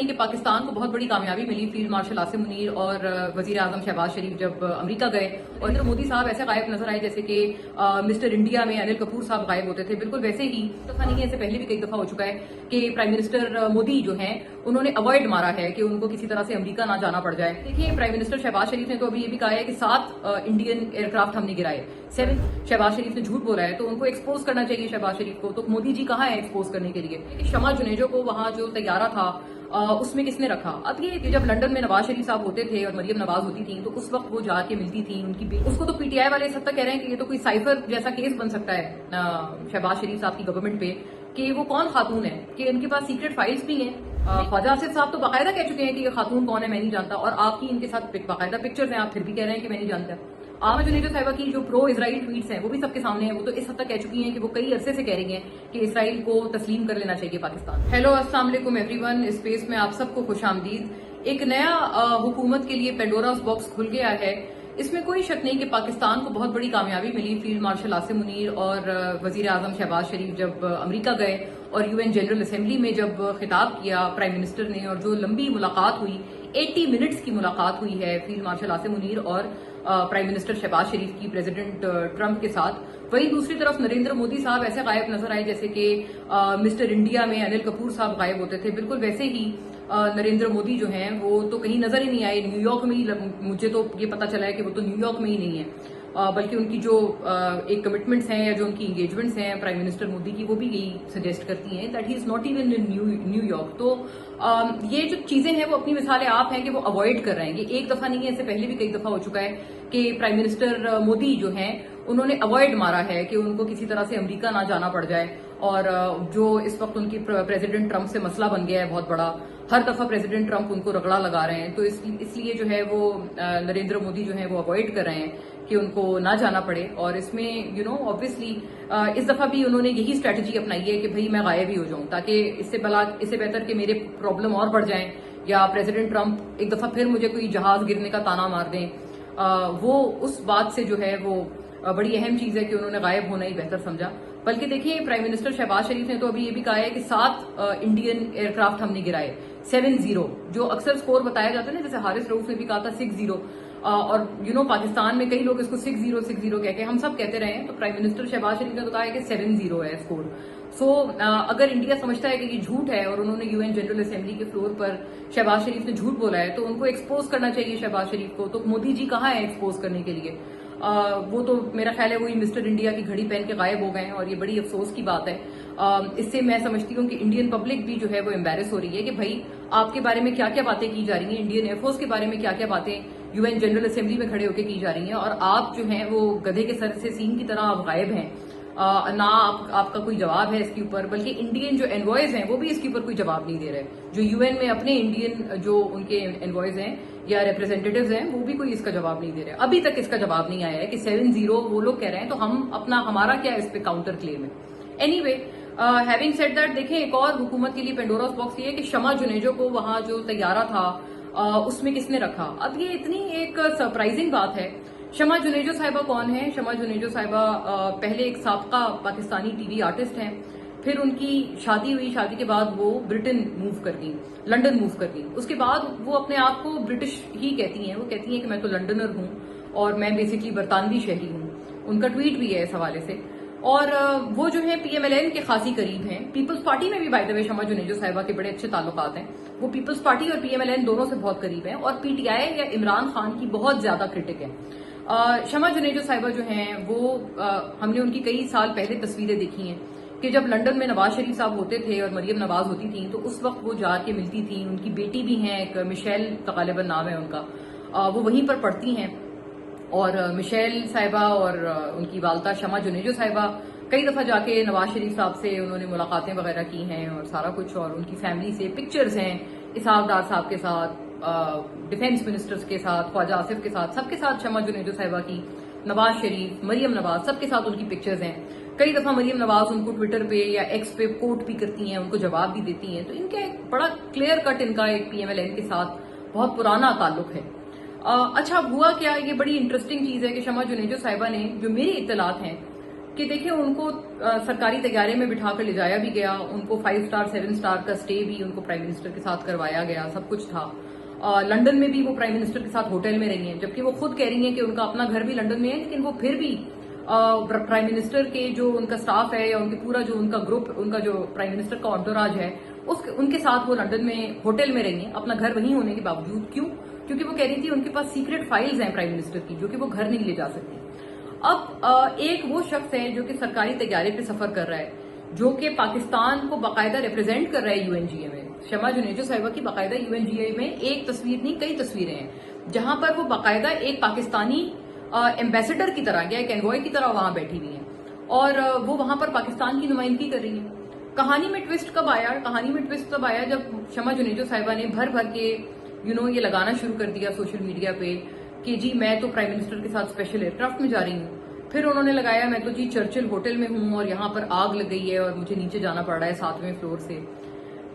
کہ پاکستان کو بہت بڑی کامیابی ملی فیلڈ مارشل آصم منیر اور وزیر اعظم شہباز شریف جب امریکہ گئے اور نریندر مودی صاحب ایسے غائب نظر آئے جیسے کہ مسٹر انڈیا میں انل کپور صاحب غائب ہوتے تھے. بالکل ویسے ہی دفعہ نہیں ہے, اسے پہلے بھی کئی دفعہ ہو چکا ہے کہ پرائم منسٹر مودی جو ہیں انہوں نے اوائڈ مارا ہے کہ ان کو کسی طرح سے امریکہ نہ جانا پڑ جائے. دیکھیے پرائم منسٹر شہباز شریف نے تو ابھی یہ بھی کہا ہے کہ 7 انڈین ایئر کرافٹ ہم نے گرائے, 7 شہباز شریف نے جھوٹ بولا ہے تو ان کو ایکسپوز کرنا چاہیے شہباز شریف کو. تو مودی جی کہاں ہے ایکسپوز کرنے کے لیے؟ شمع جنیجو کو وہاں جو طیارہ تھا اس میں کس نے رکھا؟ اب یہ کہ جب لندن میں نواز شریف صاحب ہوتے تھے اور مریم نواز ہوتی تھیں تو اس وقت وہ جا کے ملتی تھیں ان کی اس کو تو پی ٹی آئی والے اس حد تک کہہ رہے ہیں کہ یہ تو کوئی سائفر جیسا کیس بن سکتا ہے شہباز شریف صاحب کی گورنمنٹ پہ کہ وہ کون خاتون ہے, کہ ان کے پاس سیکرٹ فائلز بھی ہیں. خواجہ آصف صاحب تو باقاعدہ کہہ چکے ہیں کہ یہ خاتون کون ہے میں نہیں جانتا, اور آپ کی ان کے ساتھ باقاعدہ پکچرز ہیں, آپ پھر بھی کہہ رہے ہیں کہ میں نہیں جانتا. آما جنیجو صاحبہ کی جو پرو اسرائیل ٹویٹس ہیں وہ بھی سب کے سامنے ہیں. وہ تو اس حد تک کہہ چکی ہیں کہ وہ کئی عرصے سے کہہ رہی ہیں کہ اسرائیل کو تسلیم کر لینا چاہیے پاکستان. ہیلو السلام علیکم ایوری ون, اس اسپیس میں آپ سب کو خوش آمدید. ایک نیا حکومت کے لیے پینڈوراز باکس کھل گیا ہے. اس میں کوئی شک نہیں کہ پاکستان کو بہت بڑی کامیابی ملی فیلڈ مارشل آصم منیر اور وزیر اعظم شہباز شریف جب امریکہ گئے اور یو این جنرل اسمبلی میں جب خطاب کیا پرائم منسٹر نے, اور جو لمبی ملاقات ہوئی 80 منٹس کی ملاقات ہوئی ہے فیلڈ مارشل آصم منیر اور پرائم منسٹر شہباز شریف کی پریزیڈنٹ ٹرمپ کے ساتھ. وہیں دوسری طرف نریندر مودی صاحب ایسے غائب نظر آئے جیسے کہ مسٹر انڈیا میں انل کپور صاحب غائب ہوتے تھے. بالکل ویسے ہی نریندر مودی جو ہیں وہ تو کہیں نظر ہی نہیں آئے. نیو یارک میں ہی مجھے تو یہ پتا چلا ہے کہ وہ تو نیو یارک میں ہی نہیں ہے, بلکہ ان کی جو ایک کمٹمنٹس ہیں یا جو ان کی انگیجمنٹس ہیں پرائم منسٹر مودی کی وہ بھی یہی سجیسٹ کرتی ہیں that he is not even in new York. تو یہ جو چیزیں ہیں وہ اپنی مثالیں آپ ہیں کہ وہ اوائڈ کر رہے ہیں. یہ ایک دفعہ نہیں ہے, اس سے پہلے بھی کئی دفعہ ہو چکا ہے کہ پرائم منسٹر مودی جو ہیں انہوں نے اوائڈ مارا ہے کہ ان کو کسی طرح سے امریکہ نہ جانا پڑ جائے. اور جو اس وقت ان کی پریزیڈنٹ ٹرمپ سے مسئلہ بن گیا ہے بہت بڑا, ہر دفعہ پریزیڈنٹ ٹرمپ ان کو رگڑا لگا رہے ہیں, تو اس لیے جو ہے وہ نریندر مودی جو ہیں وہ اوائڈ کر رہے ہیں کہ ان کو نہ جانا پڑے. اور اس میں آبویسلی اس دفعہ بھی انہوں نے یہی اسٹریٹجی اپنائی ہے کہ بھئی میں غائب ہی ہو جاؤں تاکہ اس سے بہتر کہ میرے پرابلم اور بڑھ جائیں یا پریزیڈنٹ ٹرمپ ایک دفعہ پھر مجھے کوئی جہاز گرنے کا تانا مار دیں. وہ اس بات سے جو ہے وہ بڑی اہم چیز ہے کہ انہوں نے غائب ہونا ہی بہتر سمجھا. بلکہ دیکھیے پرائم منسٹر شہباز شریف نے تو ابھی یہ بھی کہا ہے کہ 7 انڈین ایئر کرافٹ ہم نے گرائے, 7-0 جو اکثر سکور بتایا جاتا ہے نا, جیسے حارث رؤوف نے بھی کہا تھا 6-0, اور پاکستان میں کئی لوگ اس کو 6-0 کہہ کے ہم سب کہتے رہے ہیں. تو پرائم منسٹر شہباز شریف نے تو کہا ہے کہ 7-0 ہے اسکور. سو اگر انڈیا سمجھتا ہے کہ یہ جھوٹ ہے اور انہوں نے یو این جنرل اسمبلی کے فلور پر شہباز شریف نے جھوٹ بولا ہے تو ان کو ایکسپوز کرنا چاہیے شہباز شریف کو. تو مودی جی کہاں ہے ایکسپوز کرنے کے لیے؟ وہ تو میرا خیال ہے وہی مسٹر انڈیا کی گھڑی پہن کے غائب ہو گئے ہیں, اور یہ بڑی افسوس کی بات ہے. اس سے میں سمجھتی ہوں کہ انڈین پبلک بھی جو ہے وہ امبیرس ہو رہی ہے کہ بھائی آپ کے بارے میں کیا کیا باتیں کی جا رہی ہیں, انڈین ایئر فورس کے بارے میں کیا کیا باتیں یو این جنرل اسمبلی میں کھڑے ہو کے کی جا رہی ہیں, اور آپ جو ہیں وہ گدھے کے سر سے سین کی طرح آپ غائب ہیں. نہ آپ کا کوئی جواب ہے اس کے اوپر, بلکہ انڈین جو انوائز ہیں وہ بھی اس کے اوپر کوئی جواب نہیں دے رہے. جو یو این میں اپنے انڈین جو ان کے انوائز ہیں یا ریپرزینٹیٹیوز ہیں وہ بھی کوئی اس کا جواب نہیں دے رہے. ابھی تک اس کا جواب نہیں آیا ہے کہ 7-0 وہ لوگ کہہ رہے ہیں, تو ہمارا کیا اس پہ کاؤنٹر کلیم ہے. Any way having said that, دیکھیں ایک اور حکومت کے لیے پینڈوراز باکس یہ ہے کہ شمع جنیجو کو وہاں جو طیارہ تھا اس میں کس نے رکھا. اب یہ اتنی ایک سرپرائزنگ بات ہے. شمع جنیجو صاحبہ کون ہیں؟ شمع جنیجو صاحبہ پہلے ایک سابقہ پاکستانی ٹی وی آرٹسٹ ہیں, پھر ان کی شادی ہوئی, شادی کے بعد وہ برٹن موو کر گئی, لنڈن موو کر گئی. اس کے بعد وہ اپنے آپ کو برٹش ہی کہتی ہیں, وہ کہتی ہیں کہ میں تو لنڈنر ہوں اور میں بیسکلی برطانوی شہری ہوں. ان کا ٹویٹ بھی ہے اس حوالے سے. اور وہ جو ہیں پی ایم ایل این کے خاصی قریب ہیں. پیپلز پارٹی میں بھی بائی دا وے شمع جنیجو صاحبہ کے بڑے اچھے تعلقات ہیں. وہ پیپلز پارٹی اور پی ایم ایل این دونوں سے بہت قریب ہیں, اور پی ٹی آئی یا عمران خان کی بہت زیادہ کرٹک ہے. شمع جنیجو صاحبہ جو ہیں وہ ہم نے ان کی کئی سال پہلے تصویریں دیکھی ہیں کہ جب لندن میں نواز شریف صاحب ہوتے تھے اور مریم نواز ہوتی تھیں تو اس وقت وہ جا کے ملتی تھیں. ان کی بیٹی بھی ہیں, ایک مشیل غالباً نام ہے ان کا, وہ وہیں پر پڑھتی ہیں. اور مشیل صاحبہ اور ان کی والدہ شمع جنیجو صاحبہ کئی دفعہ جا کے نواز شریف صاحب سے انہوں نے ملاقاتیں وغیرہ کی ہیں اور سارا کچھ. اور ان کی فیملی سے پکچرز ہیں, اسحاق ڈار صاحب کے ساتھ, ڈیفینس منسٹرز کے ساتھ, خواجہ آصف کے ساتھ, سب کے ساتھ شمع جنیجو صاحبہ کی, نواز شریف, مریم نواز, سب کے ساتھ ان کی پکچرز ہیں. کئی دفعہ مریم نواز ان کو ٹویٹر پہ یا ایکس پہ کوٹ بھی کرتی ہیں, ان کو جواب بھی دیتی ہیں. تو ان کا ایک بڑا کلیئر کٹ ان کا ایک پی ایم ایل این کے ساتھ بہت پرانا تعلق ہے. اچھا ہوا کیا, یہ بڑی انٹرسٹنگ چیز ہے کہ شمع جنیجو صاحبہ نے, جو میری اطلاعات ہیں کہ دیکھیں ان کو سرکاری طیارے میں بٹھا کر لے جایا بھی گیا، ان کو 5 اسٹار 7 اسٹار کا سٹے بھی ان کو پرائم منسٹر کے ساتھ کروایا گیا، سب کچھ تھا۔ لنڈن میں بھی وہ پرائم منسٹر کے ساتھ ہوٹل میں رہی ہیں، جبکہ وہ خود کہہ رہی ہیں کہ ان کا اپنا گھر بھی لنڈن میں ہے، لیکن وہ پھر بھی پرائم منسٹر کے جو ان کا سٹاف ہے یا ان کے پورا جو ان کا گروپ، ان کا جو پرائم منسٹر کا انٹوراج ہے، ان کے ساتھ وہ لنڈن میں ہوٹل میں رہی ہیں، اپنا گھر وہیں ہونے کے باوجود۔ کیوں؟ کیونکہ وہ کہہ رہی تھی ان کے پاس سیکرٹ فائلز ہیں پرائم منسٹر کی، جو کہ وہ گھر نہیں لے جا سکتی۔ اب ایک وہ شخص ہے جو کہ سرکاری طیارے پہ سفر کر رہا ہے، جو کہ پاکستان کو باقاعدہ ریپرزینٹ کر رہا ہے UNGA میں۔ شمع جنیجو صاحبہ کی باقاعدہ UNGA میں ایک تصویر نہیں کئی تصویریں ہیں، جہاں پر وہ باقاعدہ ایک پاکستانی ایمبیسڈر کی طرح یا ایک انوائے کی طرح وہاں بیٹھی ہوئی ہیں، اور وہ وہاں پر پاکستان کی نمائندگی کر رہی ہیں۔ کہانی میں ٹوسٹ کب آیا؟ کہانی میں ٹوسٹ تب آیا جب شمع جنیجو صاحبہ نے بھر بھر کے یہ لگانا شروع کر دیا سوشل میڈیا پہ کہ جی میں تو پرائم منسٹر کے ساتھ اسپیشل ایئر کرافٹ میں جا رہی ہوں۔ پھر انہوں نے لگایا میں تو جی چرچل ہوٹل میں ہوں اور یہاں پر آگ لگ گئی ہے اور مجھے نیچے جانا پڑ رہا ہے 7ویں فلور سے۔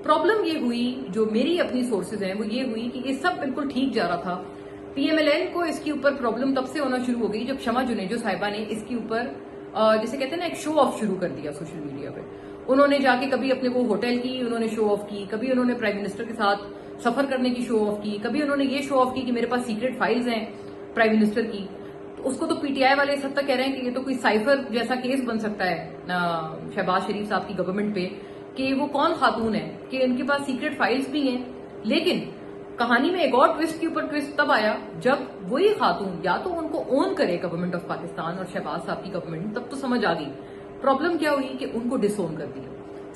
پرابلم یہ ہوئی، جو میری اپنی سورسز ہیں وہ یہ ہوئی کہ یہ سب بالکل ٹھیک جا رہا تھا۔ PMLN کو اس کے اوپر پرابلم تب سے ہونا شروع ہو گئی جب شمع جنیجو صاحبہ نے اس کے اوپر جسے کہتے ہیں نا ایک شو آف شروع کر دیا سوشل میڈیا پہ۔ انہوں نے جا کے کبھی اپنے وہ ہوٹل کی انہوں نے شو آف کی، کبھی انہوں نے پرائم منسٹر کے ساتھ سفر کرنے کی شو آف کی، کبھی انہوں نے یہ شو آف کی کہ میرے پاس سیکرٹ فائلز ہیں پرائم منسٹر کی۔ اس کو تو PTI والے اس حد تک کہہ رہے ہیں کہ یہ تو کوئی سائفر جیسا کیس بن سکتا ہے شہباز شریف صاحب کی گورنمنٹ پہ کہ وہ کون خاتون ہے کہ ان کے پاس سیکرٹ فائلز بھی ہیں۔ لیکن کہانی میں ایک اور ٹوسٹ کے اوپر ٹوسٹ تب آیا جب وہی خاتون یا تو ان کو اون کرے گورنمنٹ آف پاکستان اور شہباز صاحب کی گورنمنٹ، تب تو سمجھ آ گئی۔ پرابلم کیا ہوئی کہ ان کو ڈس اون کر دیا۔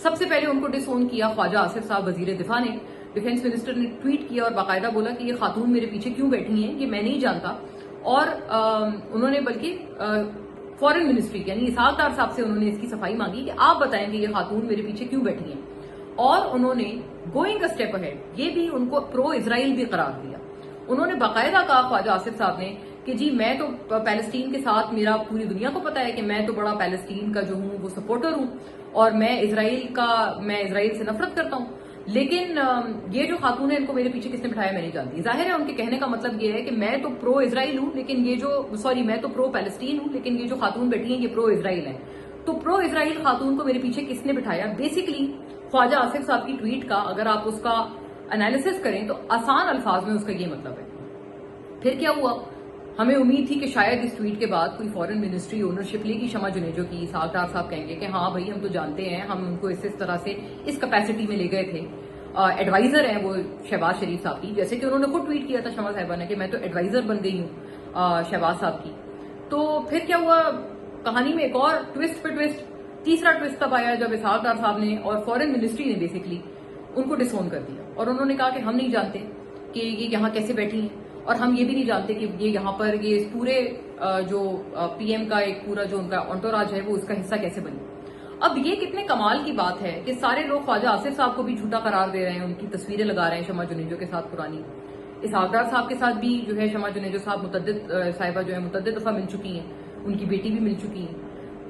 سب سے پہلے ان کو ڈس اون کیا خواجہ آصف صاحب وزیر دفاع نے، ڈیفینس منسٹر نے ٹویٹ کیا اور باقاعدہ بولا کہ یہ خاتون میرے پیچھے کیوں بیٹھی ہیں یہ میں نہیں جانتا، اور انہوں نے بلکہ فورن منسٹری یعنی اسحاق ڈار صاحب سے انہوں نے اس کی صفائی مانگی کہ آپ بتائیں کہ یہ خاتون میرے پیچھے کیوں بیٹھی ہیں، اور انہوں نے گوئنگ اے اسٹیپ اہیڈ یہ بھی ان کو پرو اسرائیل بھی قرار دیا۔ انہوں نے باقاعدہ کہا خواجہ آصف صاحب نے کہ جی میں تو پیلسٹین کے ساتھ، میرا پوری دنیا کو پتا ہے کہ میں تو بڑا پیلسٹین کا جو ہوں وہ سپورٹر ہوں اور میں اسرائیل سے نفرت کرتا ہوں، لیکن یہ جو خاتون ہے ان کو میرے پیچھے کس نے بٹھایا میں نہیں جانتی۔ ظاہر ہے ان کے کہنے کا مطلب یہ ہے کہ میں تو پرو اسرائیل ہوں لیکن میں تو پرو پیلسٹین ہوں لیکن یہ جو خاتون بیٹھی ہیں یہ پرو اسرائیل ہے۔ تو پرو اسرائیل خاتون کو میرے پیچھے کس نے بٹھایا؟ بیسکلی خواجہ آصف صاحب کی ٹویٹ کا اگر آپ اس کا انالیسس کریں تو آسان الفاظ میں اس کا یہ مطلب ہے۔ پھر کیا ہوا؟ ہمیں امید تھی کہ شاید اس ٹویٹ کے بعد کوئی فورن منسٹری اونرشپ لے گی شمع جنیجو کی، اسحاق ڈار صاحب کہیں گے کہ ہاں بھائی ہم تو جانتے ہیں، ہم ان کو اس طرح سے اس کیپیسٹی میں لے گئے تھے، ایڈوائزر ہیں وہ شہباز شریف صاحب کی، جیسے کہ انہوں نے خود ٹویٹ کیا تھا شمع صاحبہ نے کہ میں تو ایڈوائزر بن گئی ہوں شہباز صاحب کی۔ تو پھر کیا ہوا؟ کہانی میں ایک اور ٹوسٹ پہ ٹوسٹ، تیسرا ٹوسٹ تب آیا جب اسحاق ڈار صاحب نے اور فورن منسٹری نے بیسکلی ان کو ڈس اون کر دیا، اور انہوں نے کہا کہ ہم نہیں جانتے کہ یہ یہاں کیسے بیٹھی ہیں، اور ہم یہ بھی نہیں جانتے کہ یہ یہاں پر یہ اس پورے جو PM کا ایک پورا جو ان کا انٹوراج ہے وہ اس کا حصہ کیسے بنی۔ اب یہ کتنے کمال کی بات ہے کہ سارے لوگ خواجہ آصف صاحب کو بھی جھوٹا قرار دے رہے ہیں، ان کی تصویریں لگا رہے ہیں شمع جنیجو کے ساتھ پرانی، اسحاق ڈار صاحب کے ساتھ بھی جو ہے شمع جنیجو صاحبہ جو ہے متعدد دفعہ مل چکی ہیں، ان کی بیٹی بھی مل چکی ہیں۔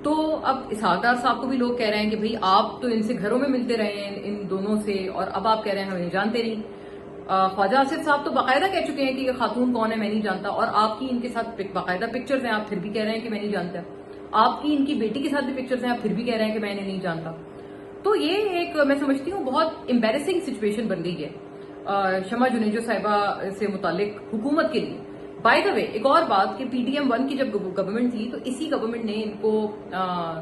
تو اب اسحاق ڈار صاحب کو بھی لوگ کہہ رہے ہیں کہ بھئی آپ تو ان سے گھروں میں ملتے رہے ہیں ان دونوں سے، اور اب آپ کہہ رہے ہیں ہمیں جانتے نہیں۔ خواجہ آصف صاحب تو باقاعدہ کہہ چکے ہیں کہ یہ خاتون کون ہے میں نہیں جانتا، اور آپ کی ان کے ساتھ باقاعدہ پکچرز ہیں، آپ پھر بھی کہہ رہے ہیں کہ میں نہیں جانتا۔ آپ کی ان کی بیٹی کے ساتھ بھی پکچرز ہیں، آپ پھر بھی کہہ رہے ہیں کہ میں انہیں نہیں جانتا۔ تو یہ ایک میں سمجھتی ہوں بہت امبیرسنگ سچویشن بن گئی ہے شمع جنیجو صاحبہ سے متعلق حکومت کے لیے۔ بائی دا وے ایک اور بات کہ PDM-1 کی جب گورنمنٹ تھی تو اسی گورنمنٹ نے ان کو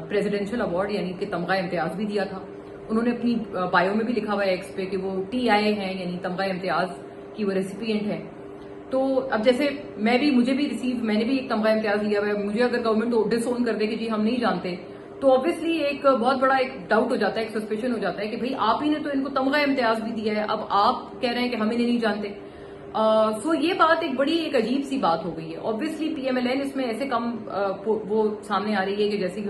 پریزیڈینشل ایوارڈ یعنی کہ تمغہ امتیاز بھی دیا تھا۔ انہوں نے اپنی بایو میں بھی لکھا ہوا ہے ایکس پہ کہ وہ TI ہیں یعنی تمغہ امتیاز کی وہ ریسیپینٹ ہیں۔ تو اب جیسے میں نے بھی ایک تمغہ امتیاز لیا ہوا ہے، مجھے اگر گورنمنٹ ڈس اون کر دے کہ جی ہم نہیں جانتے تو obviously ایک بہت بڑا ایک ڈاؤٹ ہو جاتا ہے، ایک سسپیشن ہو جاتا ہے کہ بھئی آپ ہی نے تو ان کو تمغہ امتیاز بھی دیا ہے، اب آپ کہہ رہے ہیں کہ ہم انہیں نہیں جانتے۔ سو یہ بات ایک بڑی ایک عجیب سی بات ہو گئی ہے۔ obviously PMLN اس میں ایسے کم وہ سامنے آ رہی ہے کہ جیسے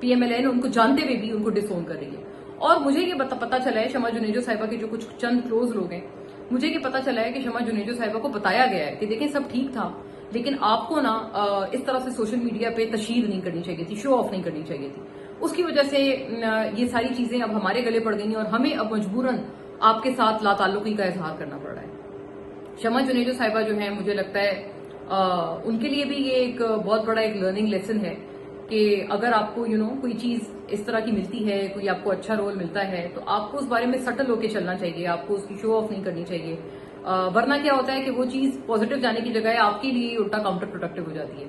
PMLN ان کو جانتے ہوئے بھی ان کو ڈس اون کر رہی ہے۔ اور مجھے یہ پتا چلا ہے شمع جنیجو صاحبہ کے جو کچھ چند کلوز لوگ ہیں، مجھے یہ پتا چلا ہے کہ شمع جنیجو صاحبہ کو بتایا گیا ہے کہ دیکھیں سب ٹھیک تھا لیکن آپ کو نا اس طرح سے سوشل میڈیا پہ تشہیر نہیں کرنی چاہیے تھی، شو آف نہیں کرنی چاہیے تھی۔ اس کی وجہ سے یہ ساری چیزیں اب ہمارے گلے پڑ گئی ہیں اور ہمیں اب مجبوراً آپ کے ساتھ لا تعلقی کا اظہار کرنا پڑ رہا ہے۔ شمع جنیجو صاحبہ جو ہیں مجھے لگتا ہے ان کے لیے بھی یہ ایک بہت بڑا ایک لرننگ لیسن ہے کہ اگر آپ کو کوئی چیز اس طرح کی ملتی ہے، کوئی آپ کو اچھا رول ملتا ہے، تو آپ کو اس بارے میں سٹل ہو کے چلنا چاہیے، آپ کو اس کی شو آف نہیں کرنی چاہیے، ورنہ کیا ہوتا ہے کہ وہ چیز پازیٹیو جانے کی جگہ آپ کے لیے الٹا کاؤنٹر پروڈکٹیو ہو جاتی ہے۔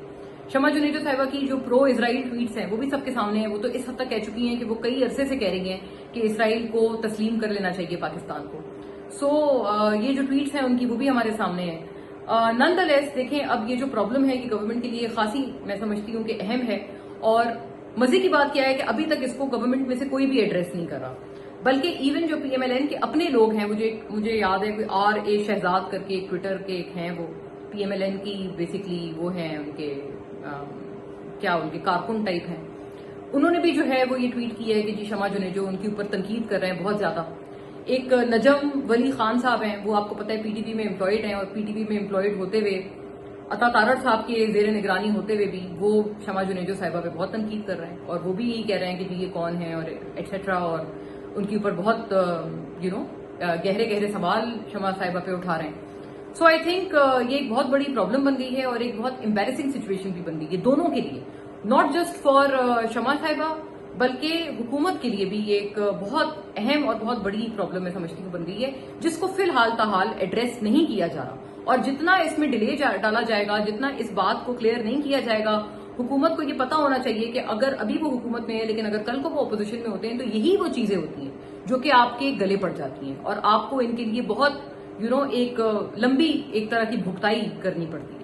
شمع جنیجو صاحبہ کی جو پرو اسرائیل ٹویٹس ہیں وہ بھی سب کے سامنے ہیں، وہ تو اس حد تک کہہ چکی ہیں کہ وہ کئی عرصے سے کہہ رہی ہیں کہ اسرائیل کو تسلیم کر لینا چاہیے پاکستان کو۔ سو یہ جو ٹویٹس ہیں ان کی وہ بھی ہمارے سامنے ہیں۔ نن دا لیس دیکھیں، اب یہ جو پرابلم ہے کہ گورنمنٹ کے لیے خاصی میں سمجھتی ہوں کہ اہم ہے، اور مزے کی بات کیا ہے کہ ابھی تک اس کو گورنمنٹ میں سے کوئی بھی ایڈریس نہیں کر رہا، بلکہ ایون جو پی ایم ایل این کے اپنے لوگ ہیں، مجھے یاد ہے کوئی آر اے شہزاد کر کے ٹویٹر کے ایک ہیں، وہ پی ایم ایل این کی بیسکلی وہ ہیں ان کے ان کے کارکن ٹائپ ہیں، انہوں نے بھی جو ہے وہ یہ ٹویٹ کیا ہے کہ جی شمع جنیجو ان کے اوپر تنقید کر رہے ہیں بہت زیادہ۔ ایک نجم ولی خان صاحب ہیں، وہ آپ کو پتہ ہے پی ٹی وی میں امپلائڈ ہیں، اور پی ٹی وی میں امپلائڈ ہوتے ہوئے عطا تارڑ صاحب کے زیر نگرانی ہوتے ہوئے بھی وہ شمع جنیجو صاحبہ پہ بہت تنقید کر رہے ہیں، اور وہ بھی یہی کہہ رہے ہیں کہ جی یہ کون ہے اور ایٹسیٹرا، اور ان کے اوپر بہت گہرے گہرے سوال شمع صاحبہ پہ اٹھا رہے ہیں۔ سو آئی تھنک یہ ایک بہت بڑی پرابلم بن گئی ہے، اور ایک بہت امبیرسنگ سچویشن بھی بن گئی ہے دونوں کے لیے، ناٹ جسٹ فار شمع صاحبہ بلکہ حکومت کے لیے بھی یہ ایک بہت اہم اور بہت بڑی پرابلم میں سمجھتی ہوں بن گئی ہے، جس کو فی الحال تاحال ایڈریس نہیں کیا جا رہا، اور جتنا اس میں ڈیلے ڈالا جائے گا، جتنا اس بات کو کلیئر نہیں کیا جائے گا، حکومت کو یہ پتا ہونا چاہیے کہ اگر ابھی وہ حکومت میں ہے لیکن اگر کل کو وہ اپوزیشن میں ہوتے ہیں تو یہی وہ چیزیں ہوتی ہیں جو کہ آپ کے گلے پڑ جاتی ہیں، اور آپ کو ان کے لیے بہت ایک لمبی ایک طرح کی بھگتائی کرنی پڑتی ہے۔